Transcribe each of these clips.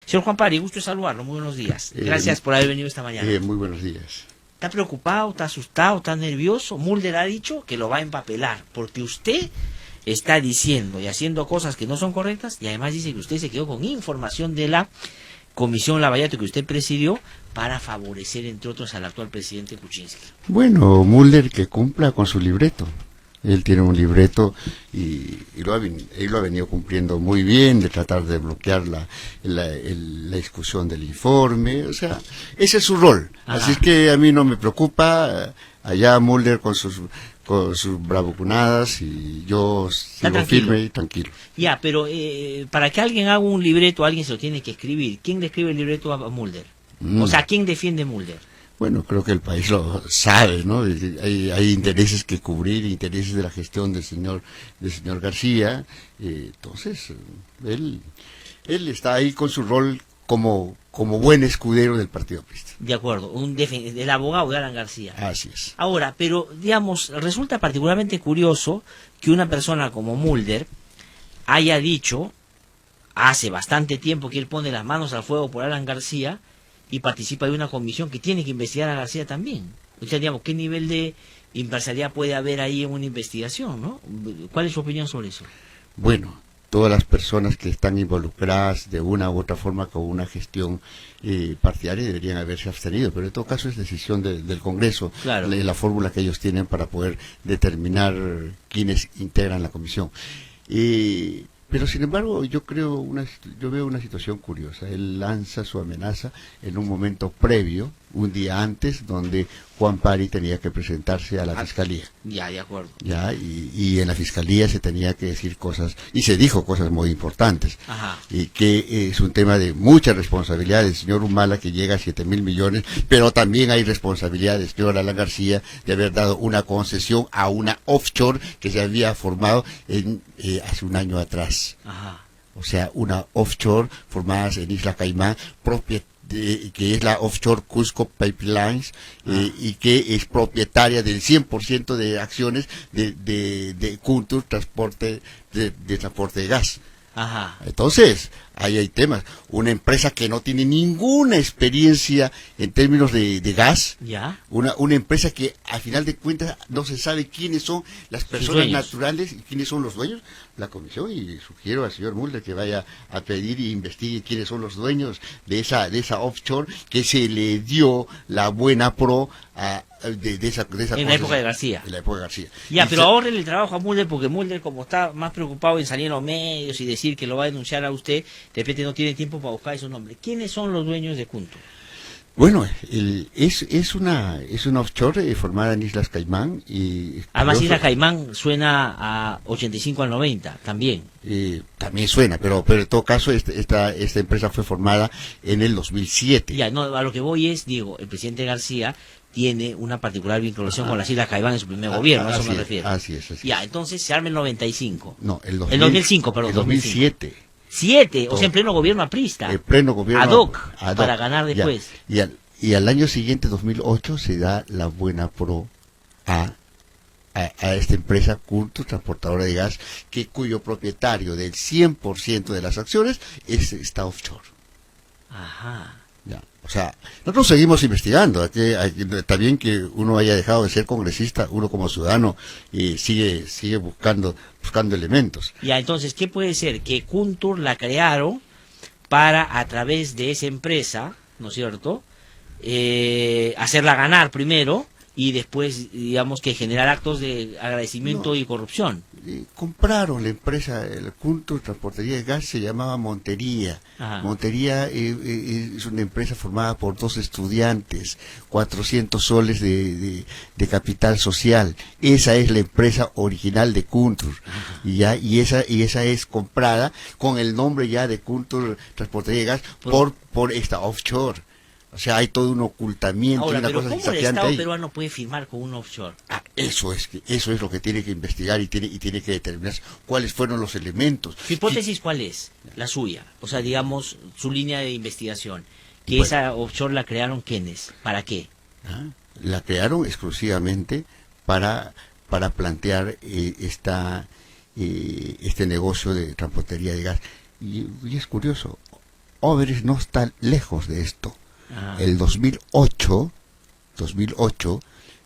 Señor Juan Pari, gusto de saludarlo, muy buenos días. Gracias por haber venido esta mañana. Muy buenos días. ¿Está preocupado, está asustado, está nervioso? Mulder ha dicho que lo va a empapelar, porque usted está diciendo y haciendo cosas que no son correctas, y además dice que usted se quedó con información de la Comisión Lavallato que usted presidió para favorecer, entre otros, al actual presidente Kuczynski. Bueno, Mulder que cumpla con su libreto. Él tiene un libreto y él lo ha venido cumpliendo muy bien, de tratar de bloquear la discusión del informe. O sea, ese es su rol. Ajá. Así es que a mí no me preocupa. Allá Mulder con sus bravuconadas y yo sigo firme y tranquilo. Ya, pero para que alguien haga un libreto, alguien se lo tiene que escribir. ¿Quién le escribe el libreto a Mulder? O sea, ¿quién defiende Mulder? Bueno, creo que el país lo sabe, ¿no? Hay intereses que cubrir, intereses de la gestión del señor García. Entonces, él está ahí con su rol como buen escudero del Partido Aprista. De acuerdo, el abogado de Alan García. Así es. Ahora, pero digamos, resulta particularmente curioso que una persona como Mulder haya dicho hace bastante tiempo que él pone las manos al fuego por Alan García y participa de una comisión que tiene que investigar a García también. O sea, digamos, ¿qué nivel de imparcialidad puede haber ahí en una investigación, no? ¿Cuál es su opinión sobre eso? Bueno, todas las personas que están involucradas de una u otra forma con una gestión partidaria deberían haberse abstenido, pero en todo caso es decisión del Congreso, claro, la fórmula que ellos tienen para poder determinar quiénes integran la comisión. Pero sin embargo yo veo una situación curiosa. Él lanza su amenaza en un momento previo, un día antes, donde Juan Pari tenía que presentarse a la fiscalía. Ya, de acuerdo. Ya, y en la fiscalía se tenía que decir cosas, y se dijo cosas muy importantes. Ajá. Y que es un tema de mucha responsabilidad del señor Humala, que llega a 7.000 millones, pero también hay responsabilidad del señor Alan García de haber dado una concesión a una offshore que se había formado hace un año atrás. Ajá. O sea, una offshore formada en Isla Caimán, que es la offshore Cusco Pipelines, y que es propietaria del 100% de acciones de Kuntur Transporte de transporte de gas. Ajá. Entonces, ahí hay temas. Una empresa que no tiene ninguna experiencia en términos de gas, Ya. una empresa que al final de cuentas no se sabe quiénes son las personas naturales y quiénes son los dueños. La comisión, y sugiero al señor Mulder que vaya a pedir e investigue quiénes son los dueños de esa offshore que se le dio la buena pro de esa en la época de García. En la época de García. Ya, pero ahora el trabajo a Mulder, porque Mulder, como está más preocupado en salir en los medios y decir que lo va a denunciar a usted, de repente no tiene tiempo para buscar esos nombres. ¿Quiénes son los dueños de Kuntur? Bueno, es una offshore formada en Islas Caimán. Además, Islas Caimán suena a 85 al 90, también. También suena, pero en todo caso esta empresa fue formada en el 2007. Ya, no, a lo que voy es, digo, el presidente García tiene una particular vinculación con las Islas Caimán en su primer gobierno, a eso me refiero. Así es. Ya, entonces se arma el 95. No, el 2005, perdón. El 2007. 7, o sea, en pleno gobierno aprista. En pleno gobierno. Ad hoc, para ganar después. Y al año siguiente, 2008, se da la buena pro a esta empresa Kuntur, transportadora de gas, cuyo propietario del 100% de las acciones está offshore. Ajá. Ya. O sea, nosotros seguimos investigando. Está bien que uno haya dejado de ser congresista, uno como ciudadano sigue buscando elementos. Ya, entonces, ¿qué puede ser? Que Kuntur la crearon para, a través de esa empresa, ¿no es cierto?, hacerla ganar primero y después, digamos, que generar actos de agradecimiento y corrupción. Compraron la empresa, el Kuntur Transportería de Gas, se llamaba Montería. Ajá. Montería es una empresa formada por 2 estudiantes, 400 soles de capital social. Esa es la empresa original de Kuntur. Y esa es comprada con el nombre ya de Kuntur Transportería de Gas por esta offshore. O sea, hay todo un ocultamiento. Ahora, y una pero cosa ¿cómo el Estado peruano puede firmar con un offshore? Eso es lo que tiene que investigar y tiene que determinar cuáles fueron los elementos. ¿Su hipótesis cuál es? La suya. O sea, digamos, su línea de investigación. Que esa offshore la crearon ¿quiénes? ¿Para qué? La crearon exclusivamente para plantear este negocio de transportería de gas. Y es curioso. Overage no está lejos de esto. El 2008,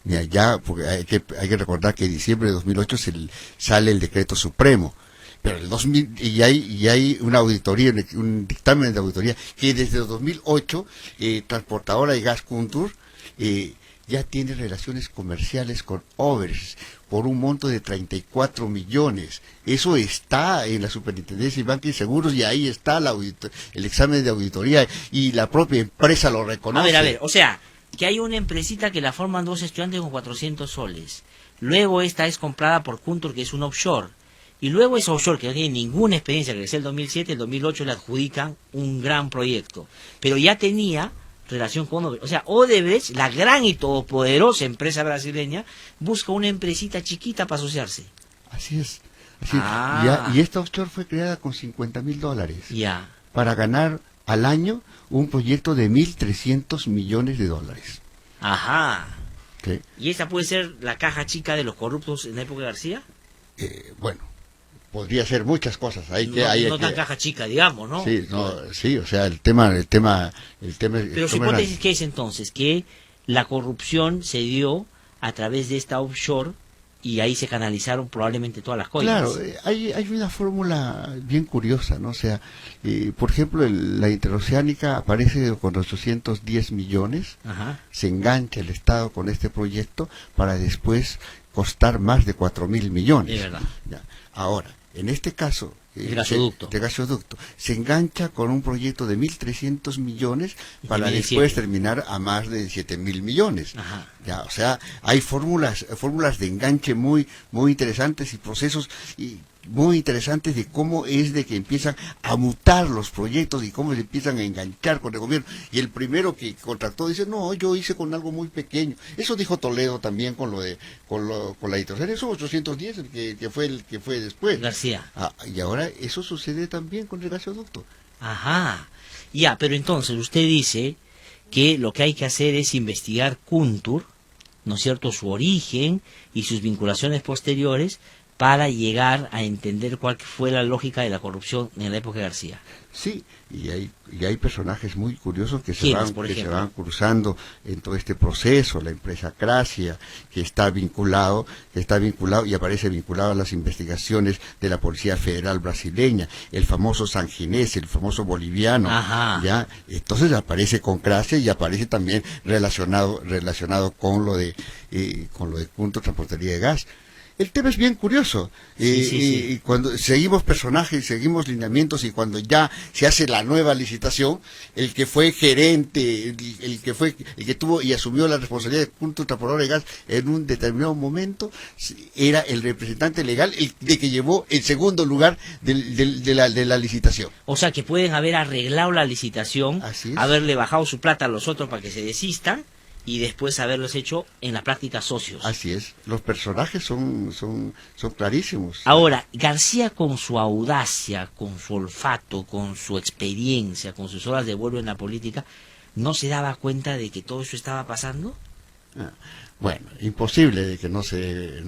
mira, ya, porque hay que recordar que en diciembre de 2008 sale el decreto supremo. Pero el 2000, y hay una auditoría, un dictamen de auditoría, que desde el 2008, Transportadora de Gas Kuntur, ya tiene relaciones comerciales con Overage por un monto de 34 millones. Eso está en la Superintendencia de Banca y Seguros, y ahí está el examen de auditoría, y la propia empresa lo reconoce. A ver, o sea, que hay una empresita que la forman dos estudiantes con 400 soles. Luego esta es comprada por Kuntur, que es un offshore. Y luego ese offshore, que no tiene ninguna experiencia, que es el 2007, el 2008 le adjudican un gran proyecto. Pero ya tenía relación con Odebrecht. O sea, Odebrecht, la gran y todopoderosa empresa brasileña, busca una empresita chiquita para asociarse. Así es. Y esta offshore fue creada con $50,000. Ya. Para ganar al año un proyecto de $1.300 millones. Ajá. ¿Sí? ¿Y esa puede ser la caja chica de los corruptos en la época de García? Bueno, podría ser muchas cosas. No tan caja chica, digamos, ¿no? Sí, sí, o sea, el tema. Pero su hipótesis, ¿qué es entonces? Que la corrupción se dio a través de esta offshore y ahí se canalizaron probablemente todas las coimas. Claro, hay una fórmula bien curiosa, ¿no? O sea, por ejemplo, la interoceánica aparece con 810 millones, Ajá. Se engancha el Estado con este proyecto para después costar más de 4.000 millones. Es verdad. Ya. Ahora, en este caso, el gasoducto. Se engancha con un proyecto de 1.300 millones para después terminar a más de 7.000 millones. Ajá. Ya, o sea, hay fórmulas de enganche muy interesantes y procesos muy interesantes de cómo es de que empiezan a mutar los proyectos y cómo se empiezan a enganchar con el gobierno. Y el primero que contrató dice, no, yo hice con algo muy pequeño. Eso dijo Toledo también con la editorial. Eso 810, que fue el que fue después. García. Y ahora eso sucede también con el gasoducto. Ajá. Ya, pero entonces usted dice que lo que hay que hacer es investigar Kuntur, ¿no es cierto?, su origen y sus vinculaciones posteriores, para llegar a entender cuál fue la lógica de la corrupción en la época de García. Sí, y hay personajes muy curiosos que se van cruzando en todo este proceso. La empresa Cracia, que está vinculado y aparece vinculado a las investigaciones de la Policía Federal brasileña, el famoso Sanginés, el famoso boliviano. Ajá. Ya, entonces aparece con Cracia y aparece también relacionado con lo de Kuntur Transportería de Gas. El tema es bien curioso. Sí. Y cuando seguimos personajes, seguimos lineamientos, y cuando ya se hace la nueva licitación, el que fue gerente, el que tuvo y asumió la responsabilidad de Kuntur Transportadora de Gas en un determinado momento, era el representante legal de que llevó el segundo lugar de la licitación. O sea, que pueden haber arreglado la licitación, haberle bajado su plata a los otros para que se desistan, y después haberlos hecho en la práctica socios. Así es, los personajes son clarísimos. Ahora, García, con su audacia, con su olfato, con su experiencia, con sus horas de vuelo en la política, ¿no se daba cuenta de que todo eso estaba pasando? Bueno, imposible de que no se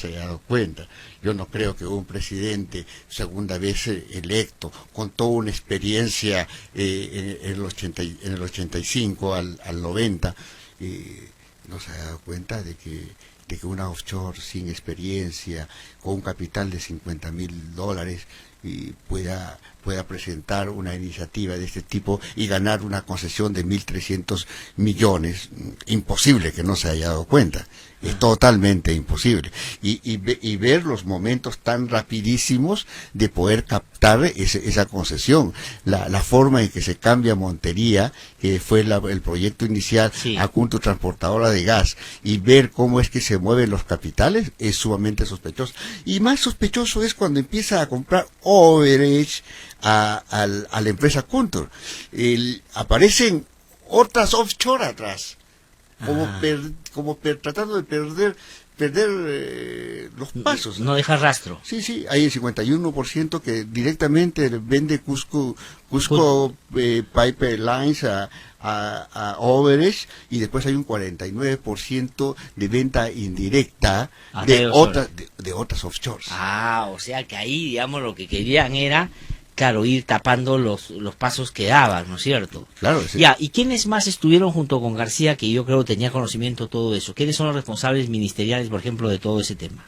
haya dado cuenta. Yo no creo que un presidente segunda vez electo, con toda una experiencia en el 85 al 90, no se ha dado cuenta de que una offshore sin experiencia, con un capital de $50,000, pueda presentar una iniciativa de este tipo y ganar una concesión de 1.300 millones. Imposible que no se haya dado cuenta. Es totalmente imposible. Y ver los momentos tan rapidísimos de poder captar esa concesión. La forma en que se cambia Montería, que fue el proyecto inicial, a Kuntur Transportadora de Gas, y ver cómo es que se mueven los capitales, es sumamente sospechoso. Y más sospechoso es cuando empieza a comprar Overage a la empresa Kuntur. Aparecen otras offshore atrás, tratando de perder los pasos. No deja rastro. Sí, hay el 51% que directamente vende Cusco Pipelines a Overage, y después hay un 49% de venta indirecta de otras offshores. O sea que ahí, digamos, lo que querían era claro, ir tapando los pasos que daban, ¿no es cierto? Claro, sí. Ya, ¿y quiénes más estuvieron junto con García, que yo creo tenía conocimiento de todo eso? ¿Quiénes son los responsables ministeriales, por ejemplo, de todo ese tema?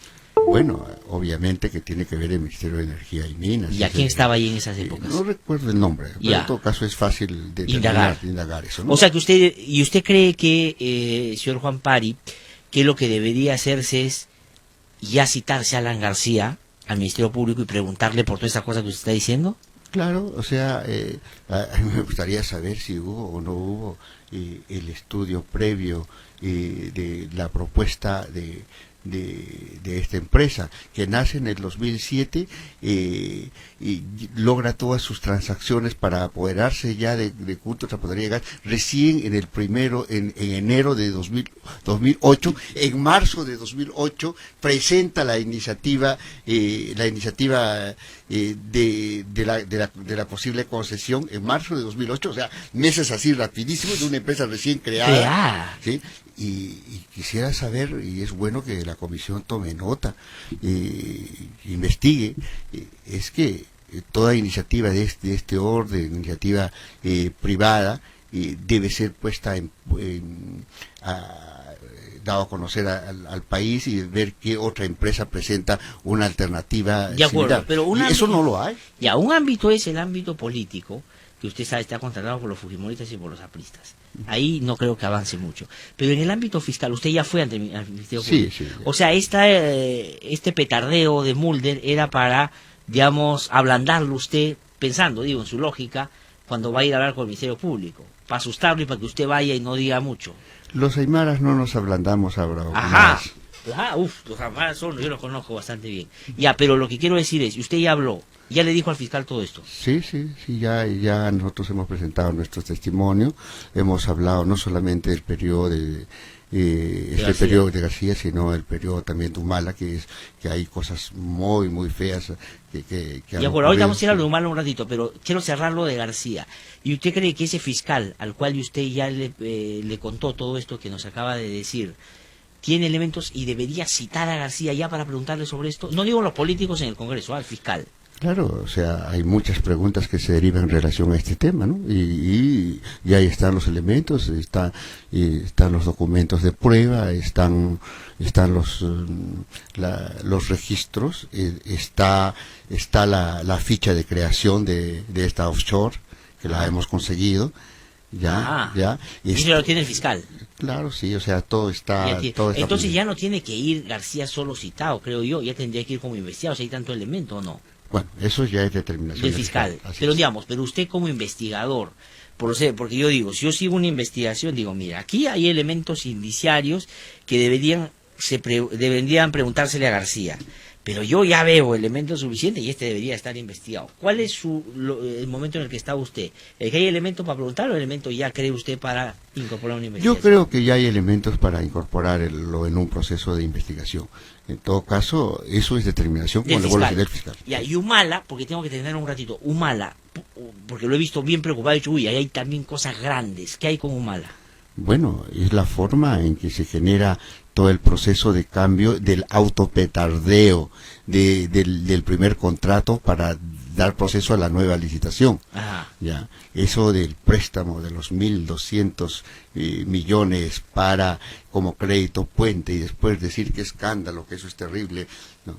Bueno, obviamente que tiene que ver el Ministerio de Energía y Minas. ¿Y a quién estaba ahí en esas épocas? No recuerdo el nombre, pero Ya. en todo caso es fácil de indagar eso, ¿no? O sea que usted cree que, señor Juan Pari, que lo que debería hacerse es ya citarse a Alan García al Ministerio Público y preguntarle por todas esas cosas que usted está diciendo. Claro, o sea, a mí me gustaría saber si hubo o no hubo el estudio previo de la propuesta de esta empresa, que nace en el 2007 y logra todas sus transacciones para apoderarse ya de Cúntur Transportaría de Gas recién en enero de 2008. En marzo de 2008 presenta la iniciativa de la posible concesión en marzo de 2008, o sea, meses así rapidísimos de una empresa recién creada. ¿Sí? Y quisiera saber, y es bueno que la comisión tome nota, investigue, es que toda iniciativa de este orden, iniciativa privada, debe ser puesta dado a conocer al país y ver qué otra empresa presenta una alternativa De acuerdo, similar. pero Y eso no lo hay. Ya, un ámbito es el ámbito político, que usted sabe está contratado por los fujimoristas y por los apristas. Ahí no creo que avance mucho. Pero en el ámbito fiscal, usted ya fue al Ministerio Público. Sí. O sea, este petardeo de Mulder era para, digamos, ablandarlo usted, pensando, digo, en su lógica, cuando va a ir a hablar con el Ministerio Público. Para asustarlo y para que usted vaya y no diga mucho. Los aymaras no nos ablandamos ahora. Ajá. Los aymaras yo los conozco bastante bien. Ya, pero lo que quiero decir es, usted ya habló, ya le dijo al fiscal todo esto. Sí, ya nosotros hemos presentado nuestro testimonio, hemos hablado no solamente del periodo periodo de García, sino el periodo también de Humala, que hay cosas muy feas que ya, por ahorita vamos a ir a lo de Humala un ratito, pero quiero cerrarlo de García. ¿Y usted cree que ese fiscal, al cual usted ya le contó todo esto que nos acaba de decir, tiene elementos y debería citar a García ya para preguntarle sobre esto? No digo los políticos en el Congreso, al fiscal. Claro, o sea, hay muchas preguntas que se derivan en relación a este tema, ¿no? Y ahí están los elementos, están los documentos de prueba, están los registros, está la ficha de creación de esta offshore, que la hemos conseguido, ya. Y eso lo tiene el fiscal. Claro, sí, o sea, todo está... Entonces ya no tiene que ir García solo citado, creo yo, ya tendría que ir como investigado, si hay tanto elemento o no. Bueno, eso ya es determinación del fiscal. Pero digamos, pero usted como investigador, porque yo digo, si yo sigo una investigación, digo, mira, aquí hay elementos indiciarios que deberían preguntársele a García. Pero yo ya veo elementos suficientes y este debería estar investigado. ¿Cuál es el momento en el que está usted? ¿El que hay elementos para preguntar o elementos ya cree usted para incorporar una investigación? Yo creo que ya hay elementos para incorporarlo en un proceso de investigación. En todo caso, eso es determinación como le vuelvo a decir del fiscal. Ya, y Humala, porque tengo que tener un ratito, Humala, porque lo he visto bien preocupado, he dicho, uy, ahí hay también cosas grandes. ¿Qué hay con Humala? Bueno, es la forma en que se genera todo el proceso de cambio del autopetardeo del primer contrato para dar proceso a la nueva licitación. Ajá. Ya, eso del préstamo de los 1.200 millones como crédito puente y después decir que escándalo, que eso es terrible. No,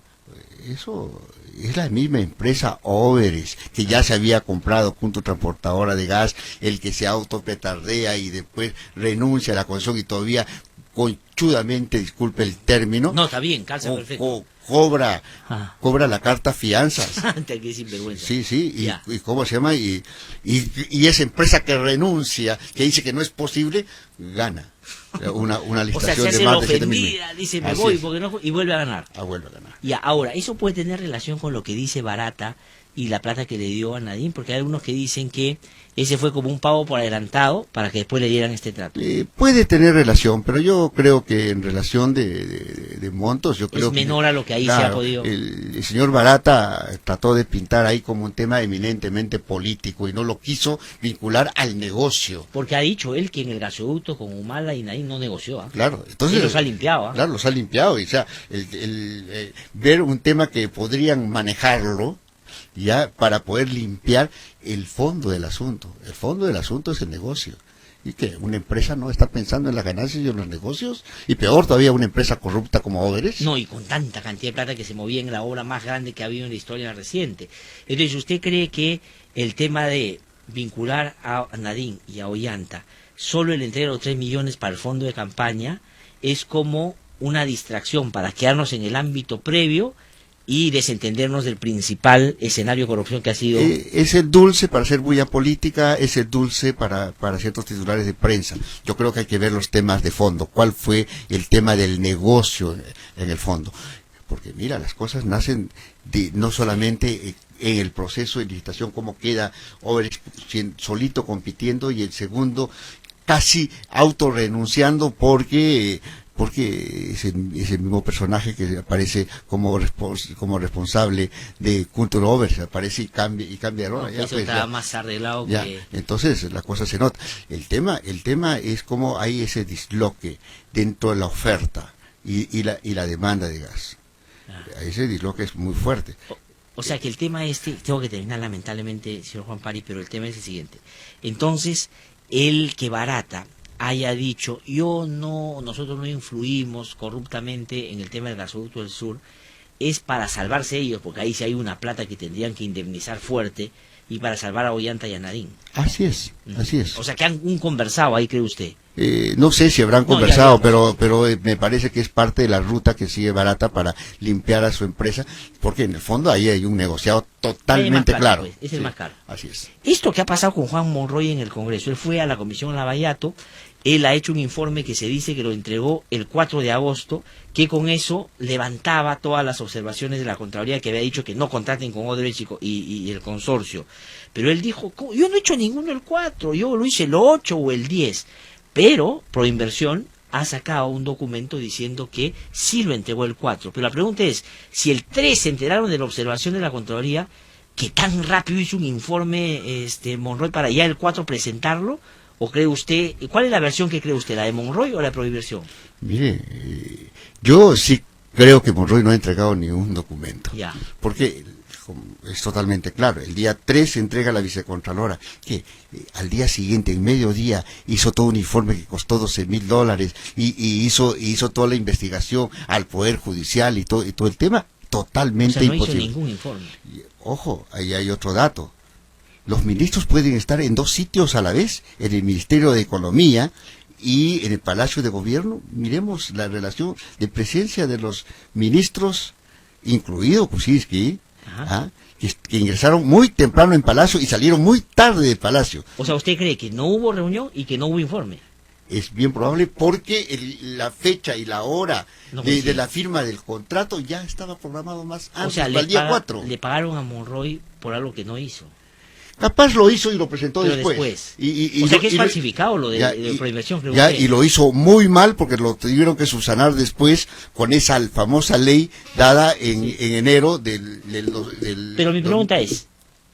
eso es la misma empresa Overes, que ya se había comprado Cúntur Transportadora de Gas, el que se autopetardea y después renuncia a la concesión y todavía conchudamente, disculpe el término, no, está bien, calza perfecto, cobra la carta fianzas. Qué sinvergüenza. Sí, y ¿cómo se llama? Y esa empresa que renuncia, que dice que no es posible, gana una licitación o sea, de más de 7.000 ofendida, dice me voy porque no, y vuelve a ganar. Vuelve a ganar. Ya, ahora, eso puede tener relación con lo que dice Barata y la plata que le dio a Nadine, porque hay algunos que dicen que ese fue como un pago por adelantado para que después le dieran este trato. Puede tener relación, pero yo creo que en relación de montos, yo creo es menor a lo que ahí se ha podido. El señor Barata trató de pintar ahí como un tema eminentemente político y no lo quiso vincular al negocio. Porque ha dicho él que en el gasoducto con Humala y Nadine no negoció. Claro, entonces y los ha limpiado. Claro, los ha limpiado. Y, o sea, ver un tema que podrían manejarlo, ya para poder limpiar el fondo del asunto. El fondo del asunto es el negocio. Y que una empresa no está pensando en las ganancias y en los negocios, y peor todavía una empresa corrupta como Odebrecht. No, y con tanta cantidad de plata que se movía en la obra más grande que ha habido en la historia reciente. Entonces, ¿usted cree que el tema de vincular a Nadine y a Ollanta, solo el entrega de los 3 millones para el fondo de campaña, es como una distracción para quedarnos en el ámbito previo y desentendernos del principal escenario de corrupción que ha sido... Es el dulce para hacer bulla política, es el dulce para ciertos titulares de prensa. Yo creo que hay que ver los temas de fondo. ¿Cuál fue el tema del negocio en el fondo? Porque mira, las cosas nacen no solamente en el proceso de licitación, como queda Odebrecht solito compitiendo, y el segundo casi autorrenunciando porque es el mismo personaje que aparece como responsable de Culture Odebrecht, aparece y cambia No, ya, eso pues, está ya, más arreglado ya. que... Entonces la cosa se nota. El tema es cómo hay ese disloque dentro de la oferta y la demanda de gas. Ese disloque es muy fuerte. O sea que el tema tengo que terminar lamentablemente, señor Juan Pari, pero el tema es el siguiente. Entonces, el que Barata haya dicho, nosotros no influimos corruptamente en el tema del gasoducto del sur, es para salvarse ellos, porque ahí sí hay una plata que tendrían que indemnizar fuerte, y para salvar a Ollanta y a Nadine. Así es, así es. O sea que han conversado ahí, ¿cree usted? No sé si habrán No, conversado, ya. pero me parece que es parte de la ruta que sigue Barata para limpiar a su empresa, porque en el fondo ahí hay un negociado totalmente plata, claro. pues, es el más caro. Así es. Esto que ha pasado con Juan Monroy en el Congreso, él fue a la Comisión Lavallato, él ha hecho un informe que se dice que lo entregó el 4 de agosto, que con eso levantaba todas las observaciones de la Contraloría, que había dicho que no contraten con Odebrecht y el consorcio. Pero él dijo, yo no he hecho ninguno el 4, yo lo hice el 8 o el 10. Pero Proinversión ha sacado un documento diciendo que sí lo entregó el 4. Pero la pregunta es, si el 3 se enteraron de la observación de la Contraloría, ¿que tan rápido hizo un informe Monroy para ya el 4 presentarlo? ¿O cree usted, cuál es la versión que cree usted, la de Monroy o la de Proinversión? Mire, yo sí creo que Monroy no ha entregado ni un documento. Ya. Porque es totalmente claro, el día 3 se entrega la vicecontralora, que al día siguiente, en mediodía, hizo todo un informe que costó $12,000 y hizo toda la investigación al Poder Judicial y todo el tema, totalmente o sea, no imposible. hizo ningún informe. Ojo, ahí hay otro dato. Los ministros pueden estar en 2 sitios a la vez, en el Ministerio de Economía y en el Palacio de Gobierno. Miremos la relación de presencia de los ministros, incluido Kuczynski, que ingresaron muy temprano en Palacio y salieron muy tarde de Palacio. O sea, ¿usted cree que no hubo reunión y que no hubo informe? Es bien probable porque la fecha y la hora de la firma del contrato ya estaba programado más antes, o sea, para el día 4. Le pagaron a Monroy por algo que no hizo. Capaz lo hizo y lo presentó Pero después. O sea que es falsificado lo de Proinversión, creo ya, que. y lo hizo muy mal porque lo tuvieron que subsanar después con esa famosa ley dada en enero del Pero mi pregunta es,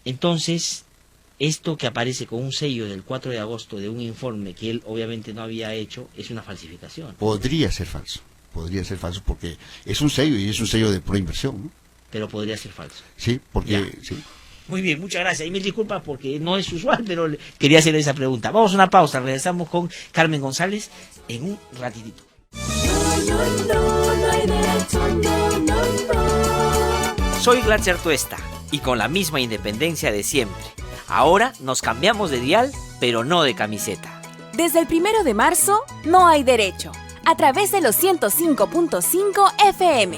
entonces, esto que aparece con un sello del 4 de agosto de un informe que él obviamente no había hecho, es una falsificación. Podría ser falso porque es un sello y es un sello de Proinversión, ¿no? Pero podría ser falso. Sí, porque... Sí. Muy bien, muchas gracias. Y mil disculpas porque no es usual, pero quería hacer esa pregunta. Vamos a una pausa, regresamos con Carmen González en un ratitito. Soy Glatzer Tuesta y con la misma independencia de siempre. Ahora nos cambiamos de dial, pero no de camiseta. Desde el 1 de marzo, no hay derecho. A través de los 105.5 FM.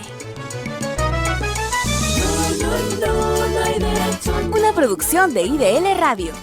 Una producción de IDL Radio.